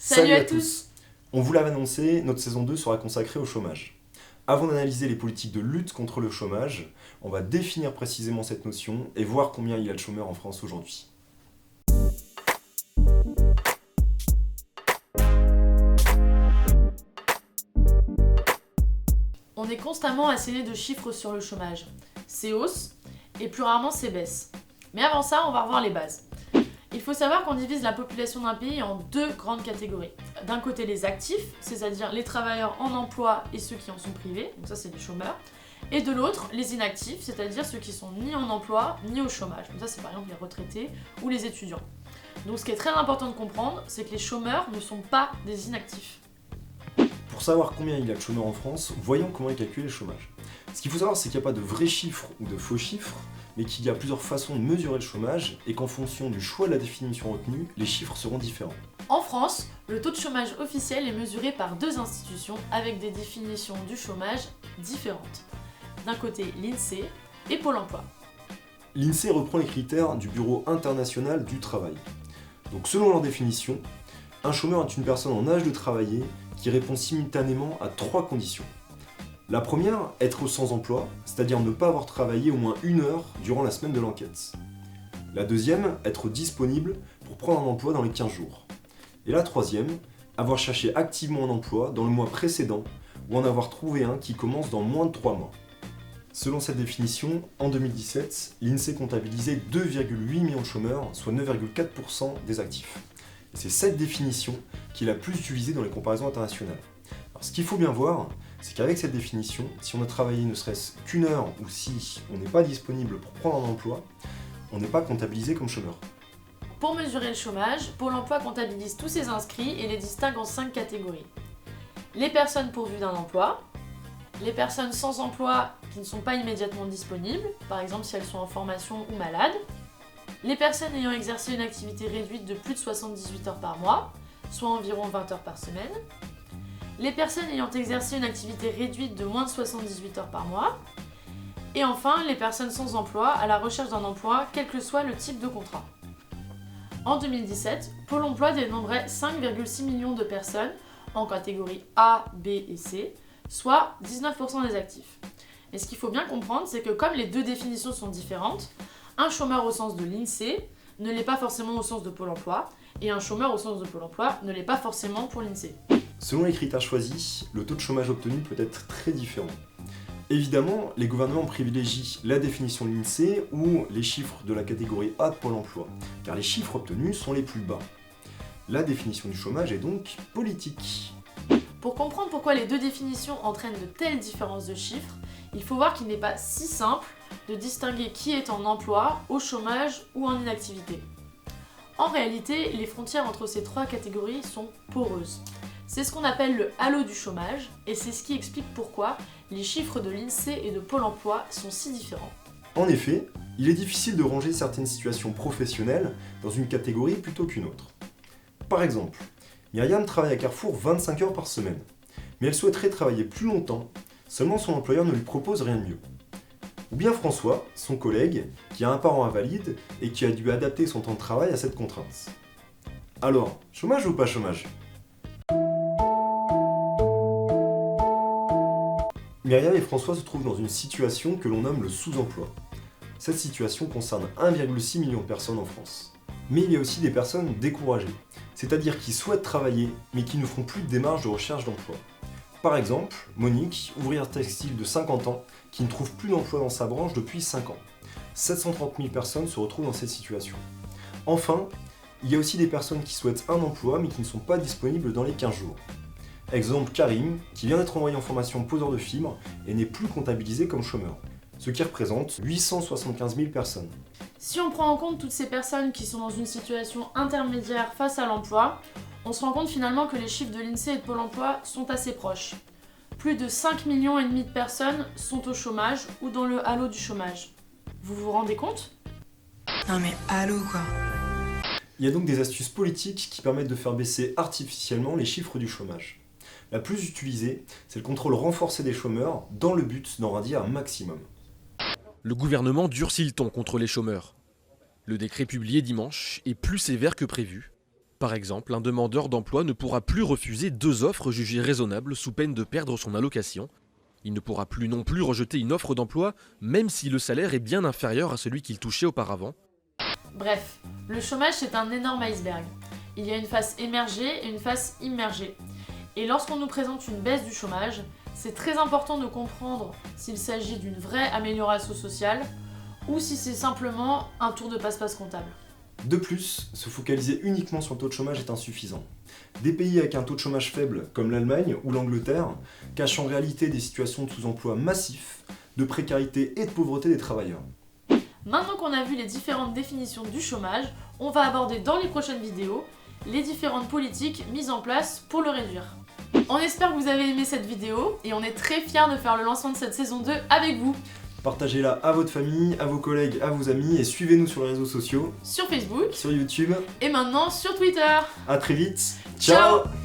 Salut à tous. On vous l'avait annoncé, notre saison 2 sera consacrée au chômage. Avant d'analyser les politiques de lutte contre le chômage, on va définir précisément cette notion et voir combien il y a de chômeurs en France aujourd'hui. On est constamment asséné de chiffres sur le chômage. Ses hausses et plus rarement ses baisses. Mais avant ça, on va revoir les bases. Il faut savoir qu'on divise la population d'un pays en deux grandes catégories. D'un côté les actifs, c'est-à-dire les travailleurs en emploi et ceux qui en sont privés, donc ça c'est les chômeurs. Et de l'autre, les inactifs, c'est-à-dire ceux qui sont ni en emploi ni au chômage. Donc ça c'est par exemple les retraités ou les étudiants. Donc ce qui est très important de comprendre, c'est que les chômeurs ne sont pas des inactifs. Pour savoir combien il y a de chômeurs en France, voyons comment est calculé le chômage. Ce qu'il faut savoir, c'est qu'il n'y a pas de vrais chiffres ou de faux chiffres, mais qu'il y a plusieurs façons de mesurer le chômage et qu'en fonction du choix de la définition retenue, les chiffres seront différents. En France, le taux de chômage officiel est mesuré par deux institutions avec des définitions du chômage différentes. D'un côté l'INSEE et Pôle emploi. L'INSEE reprend les critères du Bureau international du travail. Donc selon leur définition, un chômeur est une personne en âge de travailler qui répond simultanément à trois conditions. La première, être sans emploi, c'est-à-dire ne pas avoir travaillé au moins 1 heure durant la semaine de l'enquête. La deuxième, être disponible pour prendre un emploi dans les 15 jours. Et la troisième, avoir cherché activement un emploi dans le mois précédent ou en avoir trouvé un qui commence dans moins de 3 mois. Selon cette définition, en 2017, l'INSEE comptabilisait 2,8 millions de chômeurs, soit 9,4% des actifs. Et c'est cette définition qui est la plus utilisée dans les comparaisons internationales. Alors, ce qu'il faut bien voir, c'est qu'avec cette définition, si on a travaillé ne serait-ce qu'1 heure ou si on n'est pas disponible pour prendre un emploi, on n'est pas comptabilisé comme chômeur. Pour mesurer le chômage, Pôle emploi comptabilise tous ses inscrits et les distingue en 5 catégories. Les personnes pourvues d'un emploi, les personnes sans emploi qui ne sont pas immédiatement disponibles, par exemple si elles sont en formation ou malades, les personnes ayant exercé une activité réduite de plus de 78 heures par mois, soit environ 20 heures par semaine, les personnes ayant exercé une activité réduite de moins de 78 heures par mois, et enfin les personnes sans emploi à la recherche d'un emploi, quel que soit le type de contrat. En 2017, Pôle emploi dénombrait 5,6 millions de personnes en catégorie A, B et C, soit 19% des actifs. Et ce qu'il faut bien comprendre, c'est que comme les deux définitions sont différentes, un chômeur au sens de l'INSEE ne l'est pas forcément au sens de Pôle emploi, et un chômeur au sens de Pôle emploi ne l'est pas forcément pour l'INSEE. Selon les critères choisis, le taux de chômage obtenu peut être très différent. Évidemment, les gouvernements privilégient la définition de l'INSEE ou les chiffres de la catégorie A de Pôle emploi, car les chiffres obtenus sont les plus bas. La définition du chômage est donc politique. Pour comprendre pourquoi les deux définitions entraînent de telles différences de chiffres, il faut voir qu'il n'est pas si simple de distinguer qui est en emploi, au chômage ou en inactivité. En réalité, les frontières entre ces trois catégories sont poreuses. C'est ce qu'on appelle le halo du chômage, et c'est ce qui explique pourquoi les chiffres de l'INSEE et de Pôle emploi sont si différents. En effet, il est difficile de ranger certaines situations professionnelles dans une catégorie plutôt qu'une autre. Par exemple, Myriam travaille à Carrefour 25 heures par semaine, mais elle souhaiterait travailler plus longtemps, seulement son employeur ne lui propose rien de mieux. Ou bien François, son collègue, qui a un parent invalide et qui a dû adapter son temps de travail à cette contrainte. Alors, chômage ou pas chômage ? Myriam et François se trouvent dans une situation que l'on nomme le sous-emploi. Cette situation concerne 1,6 million de personnes en France. Mais il y a aussi des personnes découragées, c'est-à-dire qui souhaitent travailler mais qui ne font plus de démarche de recherche d'emploi. Par exemple, Monique, ouvrière textile de 50 ans, qui ne trouve plus d'emploi dans sa branche depuis 5 ans. 730 000 personnes se retrouvent dans cette situation. Enfin, il y a aussi des personnes qui souhaitent un emploi mais qui ne sont pas disponibles dans les 15 jours. Exemple Karim, qui vient d'être envoyé en formation poseur de fibres et n'est plus comptabilisé comme chômeur, ce qui représente 875 000 personnes. Si on prend en compte toutes ces personnes qui sont dans une situation intermédiaire face à l'emploi, on se rend compte finalement que les chiffres de l'INSEE et de Pôle emploi sont assez proches. Plus de 5,5 millions de personnes sont au chômage ou dans le halo du chômage. Vous vous rendez compte ? Non mais allô quoi. Il y a donc des astuces politiques qui permettent de faire baisser artificiellement les chiffres du chômage. La plus utilisée, c'est le contrôle renforcé des chômeurs dans le but d'en radier un maximum. Le gouvernement durcit le ton contre les chômeurs. Le décret publié dimanche est plus sévère que prévu. Par exemple, un demandeur d'emploi ne pourra plus refuser 2 offres jugées raisonnables sous peine de perdre son allocation. Il ne pourra plus non plus rejeter une offre d'emploi, même si le salaire est bien inférieur à celui qu'il touchait auparavant. Bref, le chômage c'est un énorme iceberg. Il y a une face émergée et une face immergée. Et lorsqu'on nous présente une baisse du chômage, c'est très important de comprendre s'il s'agit d'une vraie amélioration sociale ou si c'est simplement un tour de passe-passe comptable. De plus, se focaliser uniquement sur le taux de chômage est insuffisant. Des pays avec un taux de chômage faible, comme l'Allemagne ou l'Angleterre, cachent en réalité des situations de sous-emploi massif, de précarité et de pauvreté des travailleurs. Maintenant qu'on a vu les différentes définitions du chômage, on va aborder dans les prochaines vidéos les différentes politiques mises en place pour le réduire. On espère que vous avez aimé cette vidéo et on est très fiers de faire le lancement de cette saison 2 avec vous. Partagez-la à votre famille, à vos collègues, à vos amis et suivez-nous sur les réseaux sociaux, Sur Facebook sur YouTube. et maintenant sur Twitter. À très vite. Ciao. Ciao.